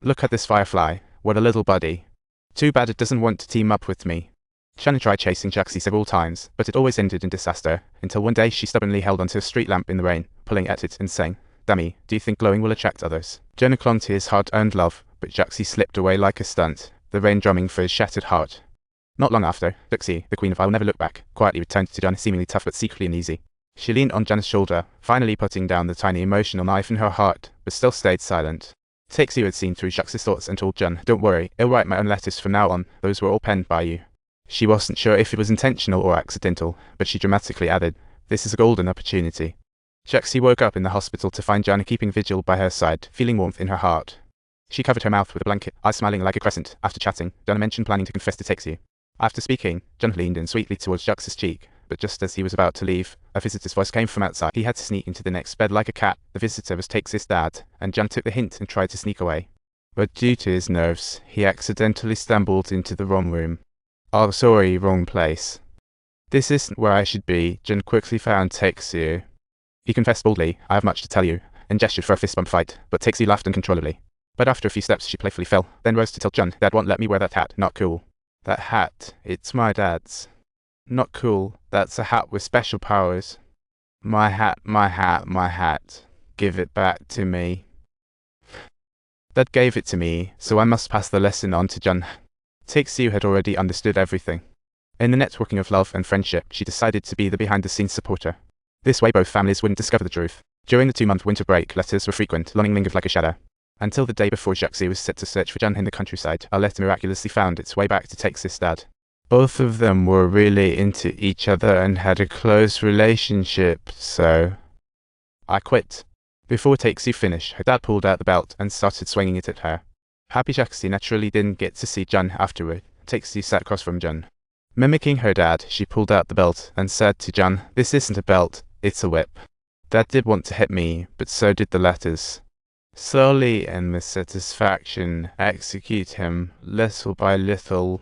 Look at this Firefly. What a little buddy. Too bad it doesn't want to team up with me. Shanna tried chasing Jaxie several times, but it always ended in disaster, until one day she stubbornly held onto a street lamp in the rain, pulling at it and saying, "Dummy, do you think glowing will attract others?" Jonah clung to his hard-earned love, but Jaxie slipped away like a stunt, the rain drumming for his shattered heart. Not long after, Jaxie, the queen of I'll Never Look Back, quietly returned to Jonah, seemingly tough but secretly uneasy. She leaned on Jonah's shoulder, finally putting down the tiny emotional knife in her heart, but still stayed silent. Takes you had seen through Jaxie's thoughts and told Jon, "Don't worry, I'll write my own letters from now on, those were all penned by you." She wasn't sure if it was intentional or accidental, but she dramatically added, "This is a golden opportunity." Jaxie woke up in the hospital to find Jonah keeping vigil by her side, feeling warmth in her heart. She covered her mouth with a blanket, eyes smiling like a crescent. After chatting, Jonah mentioned planning to confess to Takes After speaking, Jonah leaned in sweetly towards Jaxie's cheek, but just as he was about to leave, a visitor's voice came from outside. He had to sneak into the next bed like a cat. The visitor was Takes' dad, and Jonah took the hint and tried to sneak away. But due to his nerves, he accidentally stumbled into the wrong room. "Oh, sorry, wrong place. This isn't where I should be." Jon quickly found Takes. He confessed boldly, "I have much to tell you," and gestured for a fist bump fight, but Takes laughed uncontrollably. But after a few steps, she playfully fell, then rose to tell Jon, "Dad won't let me wear that hat. Not cool." "That hat, it's my dad's." "Not cool. That's a hat with special powers." My hat, my hat, my hat. Give it back to me." Dad gave it to me, so I must pass the lesson on to Jon. Takes had already understood everything. In the networking of love and friendship, she decided to be the behind-the-scenes supporter. This way both families wouldn't discover the truth. During the 2-month winter break, letters were frequent, longing lingered like a shadow. Until the day before Jaxie was set to search for Jon in the countryside, a letter miraculously found its way back to Takes' dad. Both of them were really into each other and had a close relationship, so I quit. Before Takes finished, her dad pulled out the belt and started swinging it at her. Happy Jaxie naturally didn't get to see Jon afterward. Takes sat across from Jon. Mimicking her dad, she pulled out the belt and said to Jon, "This isn't a belt, it's a whip." Dad did want to hit me, but so did the letters. Slowly and with satisfaction, execute him, little by little.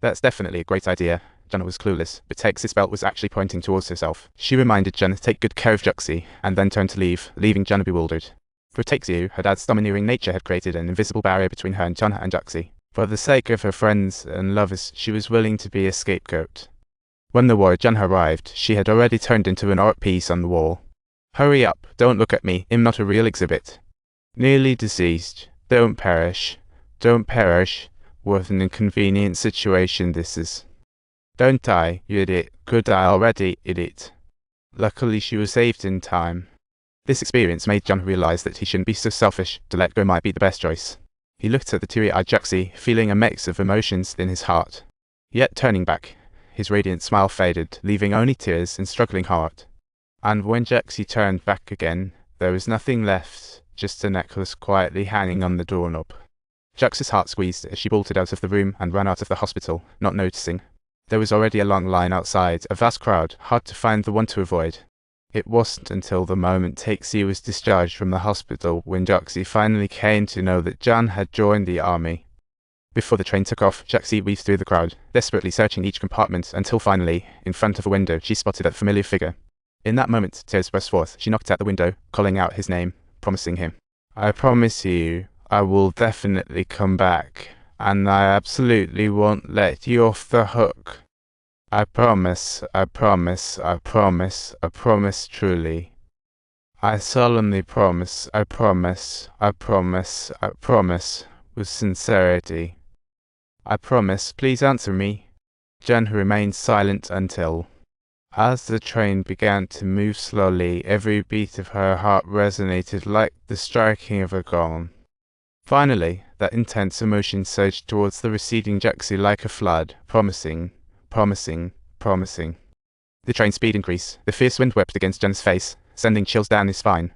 That's definitely a great idea. Jonah was clueless, but Takes' belt was actually pointing towards herself. She reminded Jonah to take good care of Jaxie, and then turned to leave, leaving Jonah bewildered. For Takes, her dad's domineering nature had created an invisible barrier between her and Jonah and Jaxie. For the sake of her friends and lovers, she was willing to be a scapegoat. When the word Jonah arrived, she had already turned into an art piece on the wall. "Hurry up, don't look at me, I'm not a real exhibit. Nearly deceased, don't perish, what an inconvenient situation this is. Don't die, you idiot, could die already, idiot." Luckily she was saved in time. This experience made Jon realize that he shouldn't be so selfish. To let go might be the best choice. He looked at the teary-eyed Jaxie, feeling a mix of emotions in his heart. Yet turning back, his radiant smile faded, leaving only tears and struggling heart. And when Jaxie turned back again, there was nothing left, just a necklace quietly hanging on the doorknob. Jaxie's heart squeezed as she bolted out of the room and ran out of the hospital, not noticing. There was already a long line outside, a vast crowd, hard to find the one to avoid. It wasn't until the moment Takes was discharged from the hospital when Jaxie finally came to know that Jon had joined the army. Before the train took off, Jaxie weaved through the crowd, desperately searching each compartment until finally, in front of a window, she spotted that familiar figure. In that moment, tears burst forth. She knocked at the window, calling out his name, promising him, "I promise you, I will definitely come back, and I absolutely won't let you off the hook. I promise, I promise, I promise, I promise truly. I solemnly promise, I promise, I promise, I promise, with sincerity. I promise, please answer me." Jon remained silent until, as the train began to move slowly, every beat of her heart resonated like the striking of a gong. Finally, that intense emotion surged towards the receding Jaxie like a flood, promising. The train's speed increased. The fierce wind whipped against Jon's face, sending chills down his spine.